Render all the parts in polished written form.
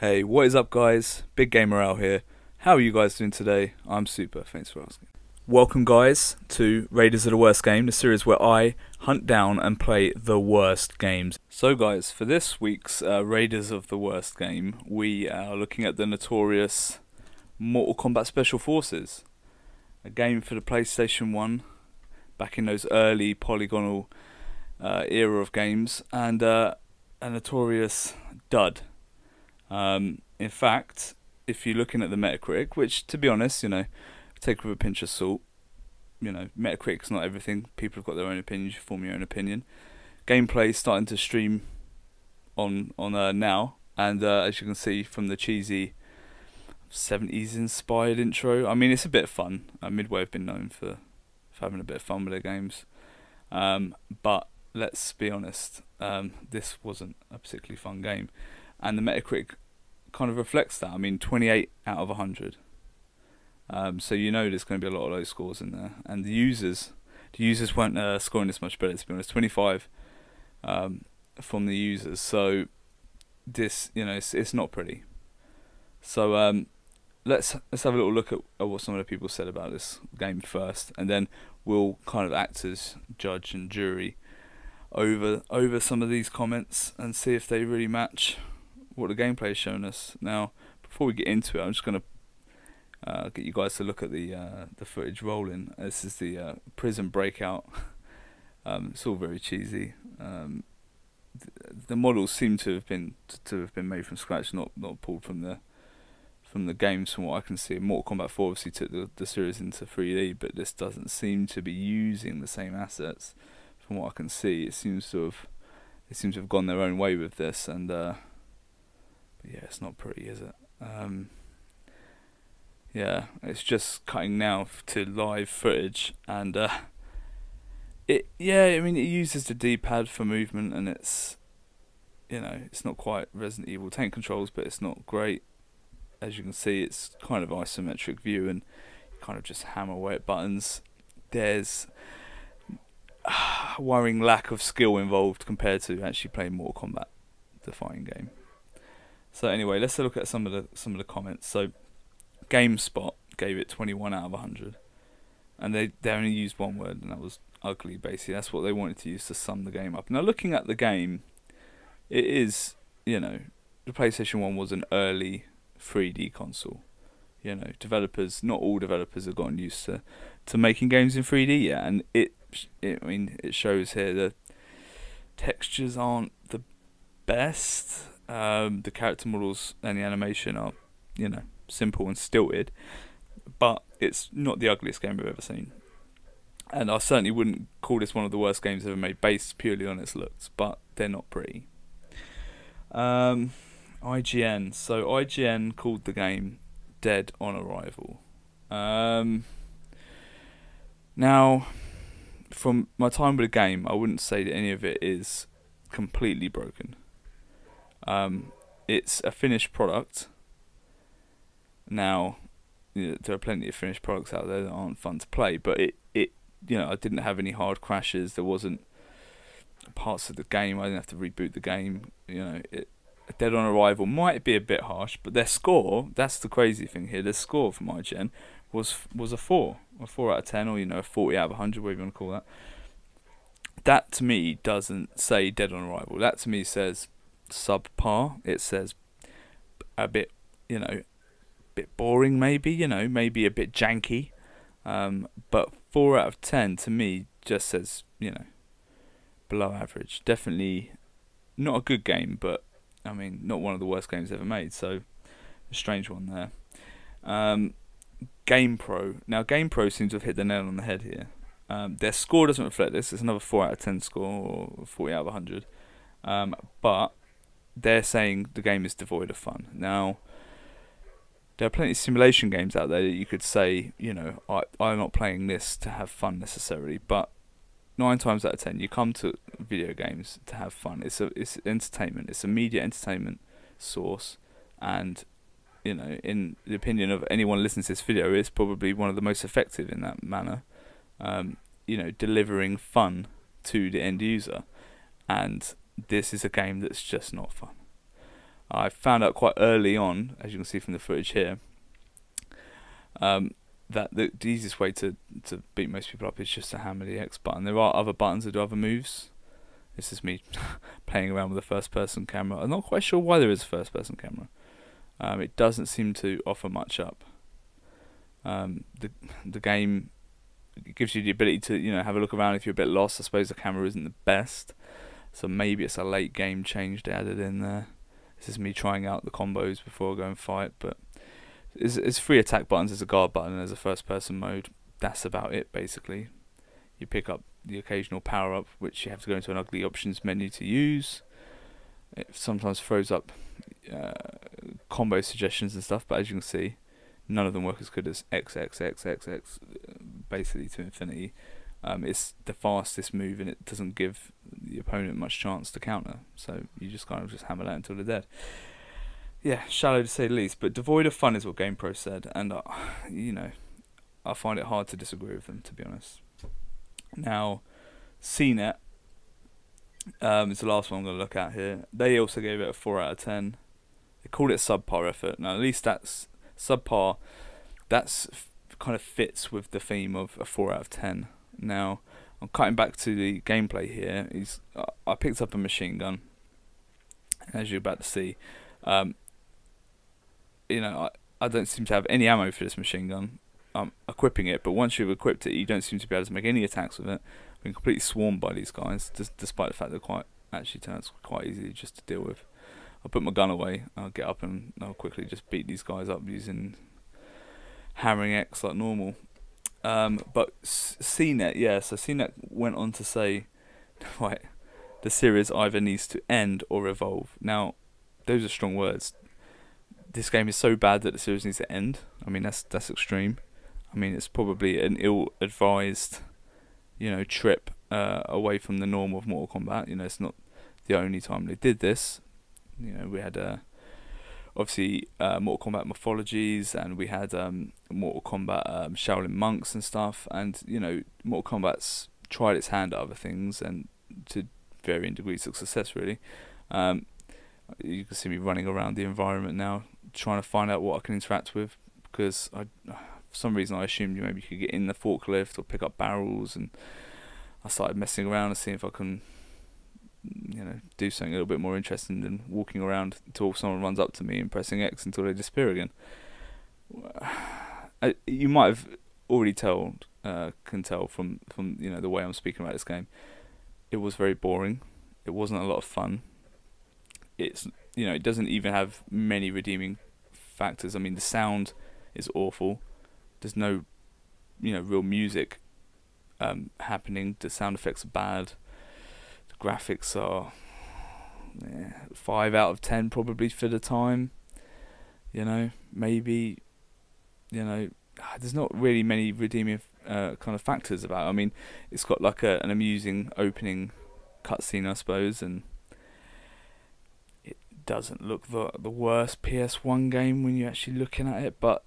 Hey, what is up guys? Big Gamer out here. How are you guys doing today? I'm super, thanks for asking. Welcome guys to Raiders of the Worst Game, the series where I hunt down and play the worst games. So guys, for this week's Raiders of the Worst Game, we are looking at the notorious Mortal Kombat Special Forces. A game for the PlayStation 1, back in those early polygonal era of games, and a notorious dud. In fact, if you're looking at the Metacritic, which to be honest, take with a pinch of salt, Metacritic's not everything. People have got their own opinions. You form your own opinion. Gameplay is starting to stream on now, and as you can see from the cheesy 70s inspired intro, I mean it's a bit of fun. Midway have been known for having a bit of fun with their games, but let's be honest, this wasn't a particularly fun game. And the Metacritic kind of reflects that. I mean, 28 out of 100. So there's going to be a lot of low scores in there. And the users weren't scoring this much better, to be honest. 25 from the users. So this, it's not pretty. So let's have a little look at what some of the people said about this game first, and then we'll kind of act as judge and jury over some of these comments and see if they really match what the gameplay has shown us. Now, before we get into it, I'm just going to get you guys to look at the footage rolling. This is the prison breakout. It's all very cheesy. The models seem to have been made from scratch, not pulled from the games. From what I can see, Mortal Kombat 4 obviously took the series into 3D, but this doesn't seem to be using the same assets. From what I can see, it seems to have gone their own way with this, and yeah, it's not pretty, is it? Yeah, it's just cutting now to live footage, and it uses the D-pad for movement, and it's not quite Resident Evil tank controls, but it's not great. As you can see, it's kind of isometric view, and you kind of just hammer away at buttons. There's a worrying lack of skill involved compared to actually playing Mortal Kombat, the fighting game. So anyway, let's look at some of the comments. So GameSpot gave it 21 out of 100, and they only used one word, and that was ugly. Basically, that's what they wanted to use to sum the game up. Now, looking at the game, it is, the PlayStation 1 was an early 3D console. Developers, not all developers have gotten used to making games in 3D yet, and it shows here the textures aren't the best. The character models and the animation are, simple and stilted, but it's not the ugliest game I've ever seen. And I certainly wouldn't call this one of the worst games ever made based purely on its looks, but they're not pretty. IGN. So IGN called the game Dead on Arrival. Now, from my time with the game, I wouldn't say that any of it is completely broken. It's a finished product. Now, there are plenty of finished products out there that aren't fun to play, but it I didn't have any hard crashes. There wasn't parts of the game I didn't have to reboot the game. Dead on Arrival might be a bit harsh, but their score, that's the crazy thing here. Their score from IGN was a 4 out of 10, or a 40 out of 100, whatever you want to call that. That to me doesn't say Dead on Arrival. That to me says subpar. It says a bit, bit boring, maybe, maybe a bit janky. But 4 out of 10 to me just says, below average. Definitely not a good game, but not one of the worst games ever made. So a strange one there. GamePro. Now GamePro seems to have hit the nail on the head here. Their score doesn't reflect this. It's another 4 out of 10 score, or 40 out of 100. But they're saying the game is devoid of fun. Now, there are plenty of simulation games out there that you could say, I'm not playing this to have fun necessarily, but 9 times out of 10, you come to video games to have fun. It's entertainment. It's a media entertainment source, and in the opinion of anyone listening to this video, it's probably one of the most effective in that manner. Delivering fun to the end user, and this is a game that's just not fun. I found out quite early on, as you can see from the footage here, that the easiest way to beat most people up is just to hammer the X button. There are other buttons that do other moves. This is me playing around with a first-person camera. I'm not quite sure why there is a first-person camera. It doesn't seem to offer much up. The game gives you the ability to have a look around if you're a bit lost. I suppose the camera isn't the best, so maybe it's a late game change they added in there. This is me trying out the combos before I go and fight, but it's 3 attack buttons, there's a guard button, and there's a first person mode. That's about it basically. You pick up the occasional power up, which you have to go into an ugly options menu to use. It sometimes throws up combo suggestions and stuff, but as you can see, none of them work as good as XXXXX, basically to infinity. It's the fastest move, and it doesn't give the opponent much chance to counter, so you just kind of just hammer that until they're dead. Yeah, shallow to say the least, but devoid of fun is what GamePro said, and I find it hard to disagree with them, to be honest. Now, CNET is the last one I'm going to look at here. They also gave it a 4 out of 10. They called it a subpar effort. Now, at least that's subpar. That's kind of fits with the theme of a 4 out of 10. Now, I'm cutting back to the gameplay here. I picked up a machine gun, as you're about to see. I don't seem to have any ammo for this machine gun. I'm equipping it, but once you've equipped it, you don't seem to be able to make any attacks with it. I've been completely swarmed by these guys, despite the fact they're actually turns quite easy just to deal with. I'll put my gun away, I'll get up and I'll quickly just beat these guys up using hammering X like normal. But CNET, yeah, so CNET went on to say, right, the series either needs to end or evolve. Now, those are strong words. This game is so bad that the series needs to end. I mean, that's extreme. I mean, it's probably an ill-advised, trip away from the norm of Mortal Kombat. It's not the only time they did this. We had obviously Mortal Kombat Mythologies, and we had Mortal Kombat Shaolin Monks and stuff. And Mortal Kombat's tried its hand at other things, and to varying degrees of success, really. You can see me running around the environment now, trying to find out what I can interact with, because for some reason I assumed maybe you could get in the forklift or pick up barrels, and I started messing around and seeing if I can do something a little bit more interesting than walking around until someone runs up to me and pressing X until they disappear again. You might have already can tell from the way I'm speaking about this game. It was very boring. It wasn't a lot of fun. It doesn't even have many redeeming factors. I mean, the sound is awful. There's no real music happening. The sound effects are bad. The graphics are 5 out of 10 probably for the time. Maybe there's not really many redeeming kind of factors about it. I mean, it's got like an amusing opening cutscene, I suppose, and it doesn't look the worst PS1 game when you're actually looking at it. But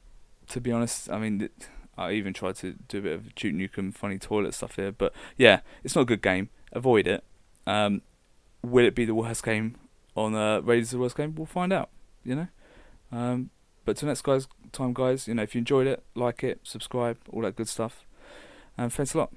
to be honest, I mean, I even tried to do a bit of Duke Nukem funny toilet stuff here. But yeah, it's not a good game. Avoid it. Will it be the worst game on Raiders of the Worst Game? We'll find out. But till next time, guys. If you enjoyed it, like it, subscribe, all that good stuff. And thanks a lot.